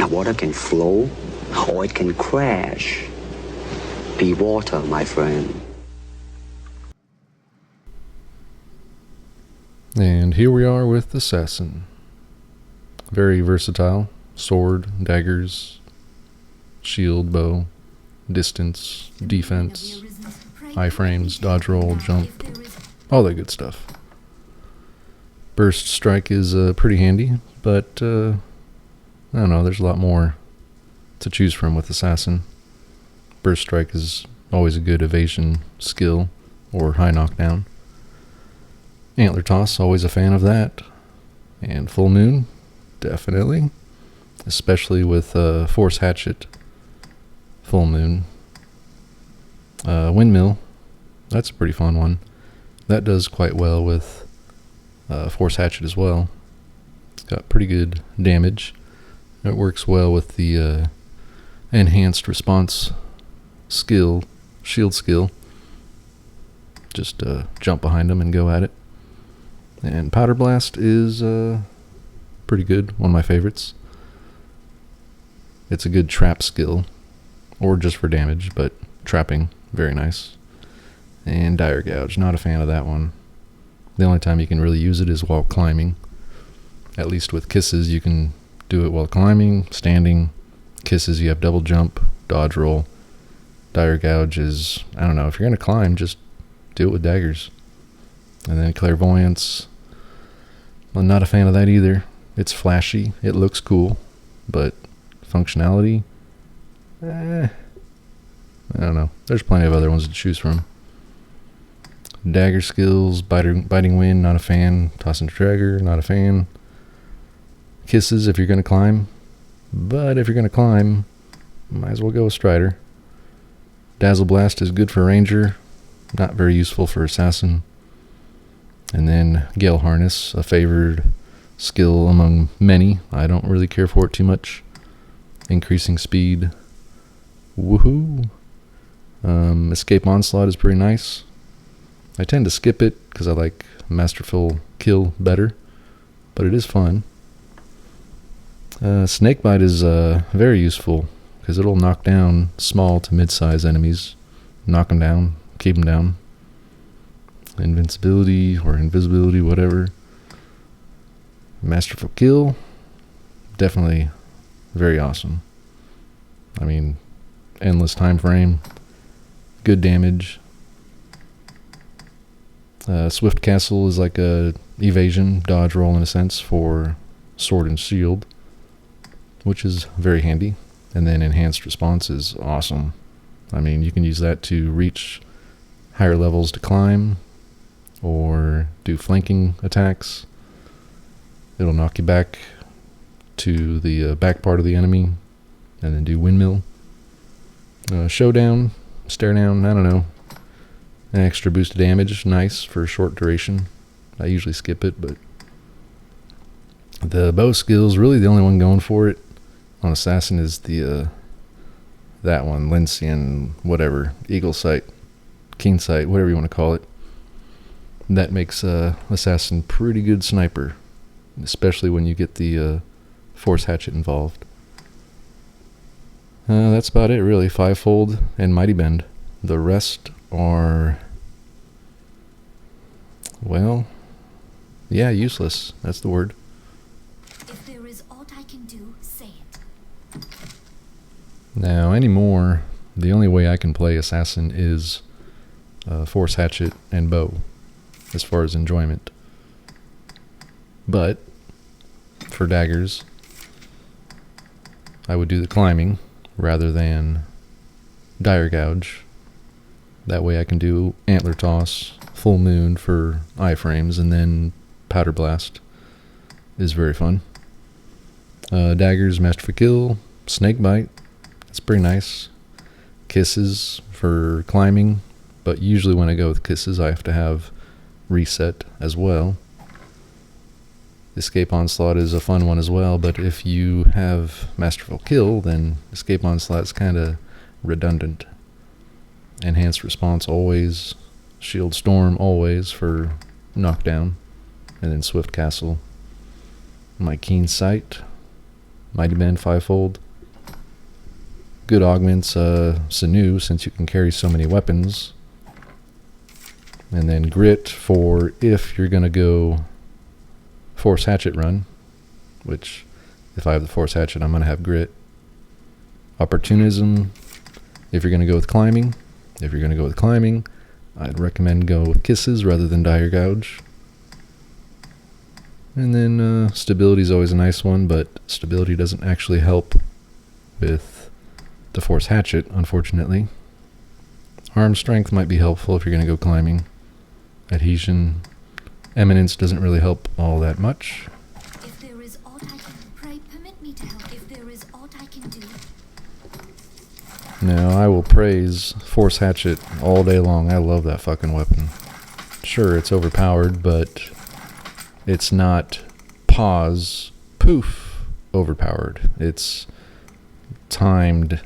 Water can flow or it can crash. Be water, my friend. And here we are with Assassin. Very versatile. Sword, daggers, shield, bow, distance, defense, iframes, dodge roll, jump, all that good stuff. Burst strike is pretty handy, but I don't know, there's a lot more to choose from with Assassin. Burst strike is always a good evasion skill or high knockdown. Antler toss, always a fan of that. And full moon, definitely. Especially with force hatchet, full moon. Windmill, that's a pretty fun one. That does quite well with force hatchet as well. It's got pretty good damage. It works well with the enhanced response skill, shield skill. Just jump behind them and go at it. And powder blast is pretty good, one of my favorites. It's a good trap skill, or just for damage, but trapping, very nice. And dire gouge, not a fan of that one. The only time you can really use it is while climbing. At least with kisses, you can do it while climbing, standing. Kisses, you have double jump, dodge roll. Dire gouge is, I don't know, if you're going to climb, just do it with daggers. And then clairvoyance, I'm not a fan of that either. It's flashy, it looks cool, but functionality, I don't know. There's plenty of other ones to choose from. Dagger skills, biting wind, not a fan. Tossing dagger, not a fan. Kisses if you're going to climb, but if you're going to climb, might as well go with Strider. Dazzle blast is good for ranger, not very useful for assassin. And then Gale harness, a favored skill among many. I don't really care for it too much. Increasing speed, woohoo. Escape onslaught is pretty nice. I tend to skip it because I like masterful kill better, but it is fun. Snakebite is very useful because it'll knock down small to mid-size enemies, knock them down, keep them down. Invincibility or invisibility, whatever. Masterful kill, definitely very awesome. I mean, endless time frame, good damage. Swift castle is like a evasion dodge roll in a sense for sword and shield, which is very handy. And then enhanced response is awesome. I mean, you can use that to reach higher levels to climb or do flanking attacks. It'll knock you back to the back part of the enemy and then do windmill. Showdown, stare down, I don't know. An extra boost of damage, nice for a short duration. I usually skip it, but the bow skill's really the only one going for it. On assassin is the that one, Lincian, whatever, eagle sight, keen sight, whatever you want to call it. That makes assassin pretty good sniper, especially when you get the force hatchet involved. That's about it, really. Fivefold and Mighty Bend. The rest are, well, yeah, useless. That's the word. If there is aught I can do, say it. Now, anymore, the only way I can play assassin is force hatchet and bow, as far as enjoyment. But for daggers, I would do the climbing rather than dire gouge. That way I can do antler toss, full moon for iframes, and then powder blast is very fun. Daggers, masterful kill, snake bite, that's pretty nice. Kisses for climbing, but usually when I go with kisses I have to have reset as well. Escape onslaught is a fun one as well, but if you have masterful kill, then escape onslaught is kind of redundant. Enhanced response always, shield storm always for knockdown, and then swift castle. My keen sight, Mighty Bend 5-fold. Good augments, Sinew, since you can carry so many weapons. And then Grit for if you're going to go Force Hatchet run, which if I have the Force Hatchet, I'm going to have Grit. Opportunism, if you're going to go with climbing. If you're going to go with climbing, I'd recommend go with Kisses rather than Dire Gouge. And then Stability is always a nice one, but Stability doesn't actually help with the Force Hatchet, unfortunately. Arm Strength might be helpful if you're going to go climbing. Adhesion. Eminence doesn't really help all that much. If there is aught I can pray, permit me to help. If there is aught I can do. Now, I will praise Force Hatchet all day long. I love that fucking weapon. Sure, it's overpowered, but it's not pause, poof, overpowered. It's timed,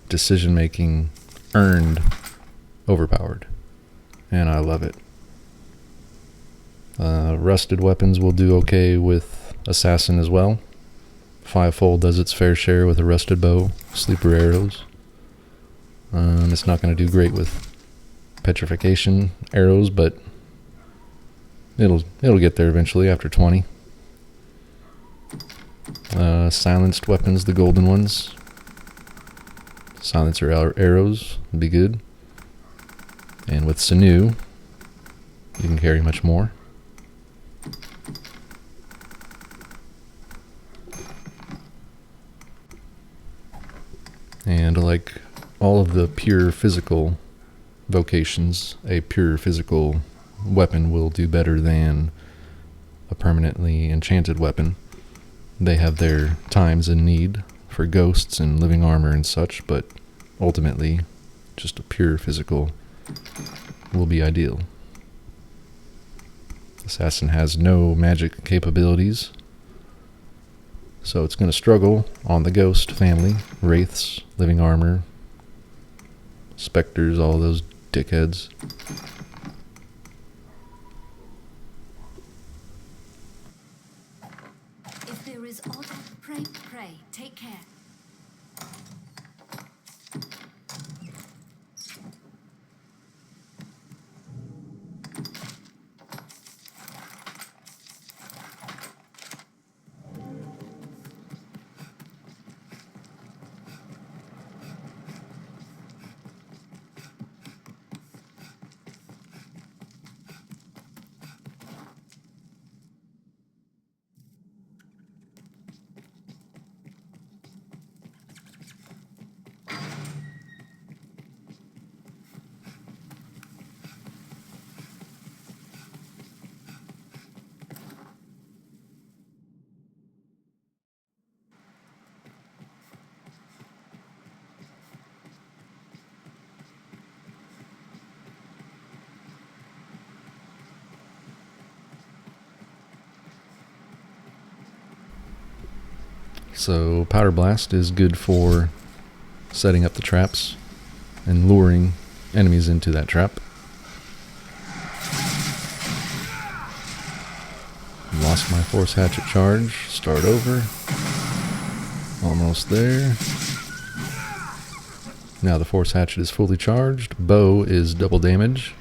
decision-making, earned, overpowered. And I love it. Rusted weapons will do okay with Assassin as well. 5-fold does its fair share with a rusted bow, sleeper arrows. It's not going to do great with petrification arrows, but it'll get there eventually after 20. Silenced weapons, the golden ones. Silencer arrows would be good. And with Sinew, you can carry much more. And like all of the pure physical vocations, a pure physical weapon will do better than a permanently enchanted weapon. They have their times in need for ghosts and living armor and such, but ultimately, just a pure physical will be ideal. Assassin has no magic capabilities, so it's going to struggle on the ghost family, wraiths, living armor, specters, all those dickheads. If there is aught I pray, pray. Take care. So Powder Blast is good for setting up the traps and luring enemies into that trap. Lost my Force Hatchet charge. Start over. Almost there. Now the Force Hatchet is fully charged. Bow is double damage.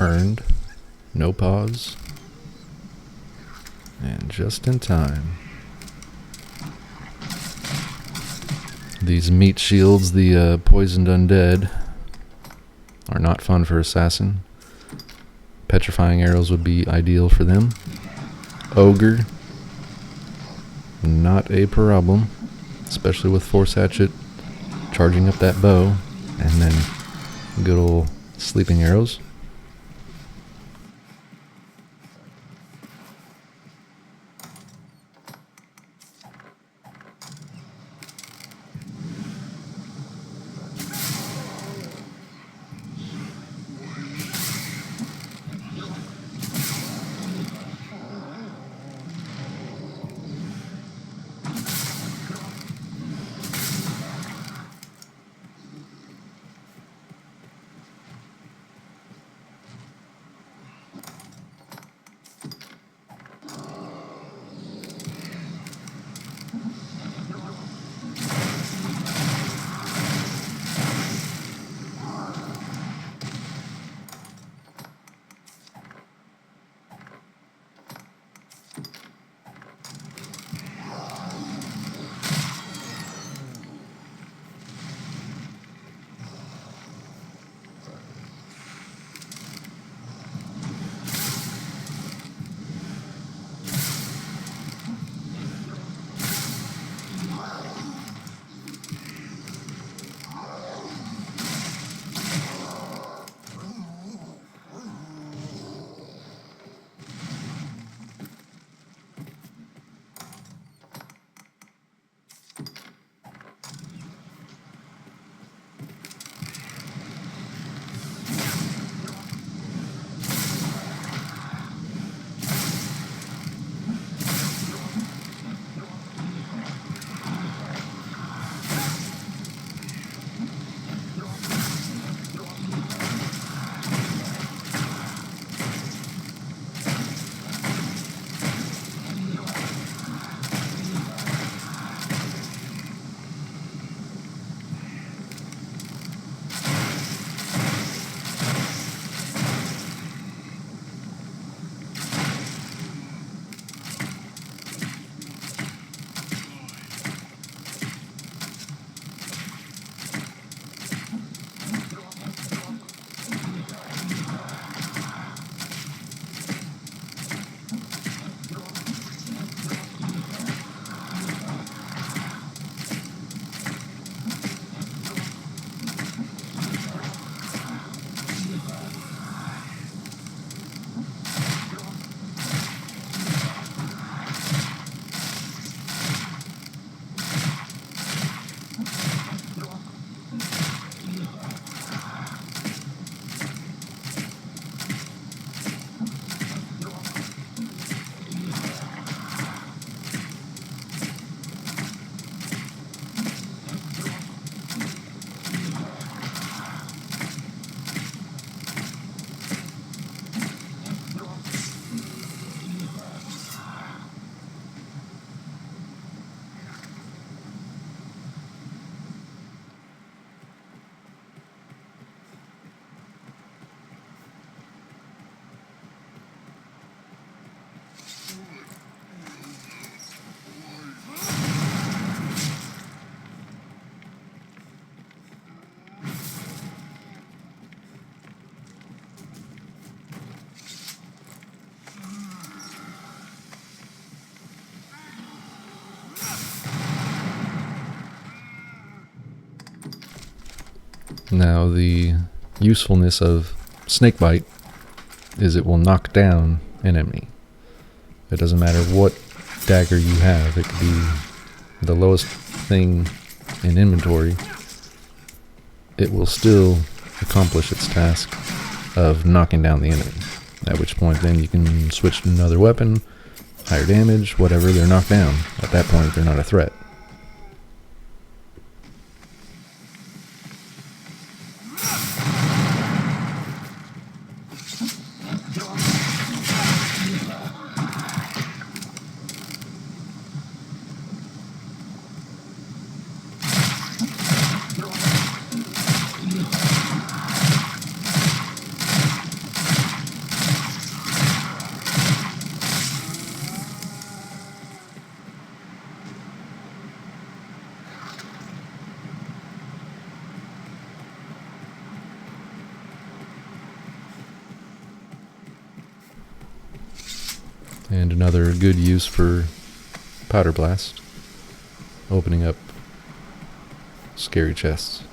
Earned. No pause. And just in time. These meat shields, the poisoned undead, are not fun for Assassin. Petrifying arrows would be ideal for them. Ogre, not a problem, especially with Force Hatchet charging up that bow, and then good old sleeping arrows. Now, the usefulness of snakebite is it will knock down an enemy. It doesn't matter what dagger you have. It could be the lowest thing in inventory. It will still accomplish its task of knocking down the enemy. At which point then you can switch to another weapon, higher damage, whatever, they're knocked down. At that point they're not a threat. And another good use for powder blast, opening up scary chests.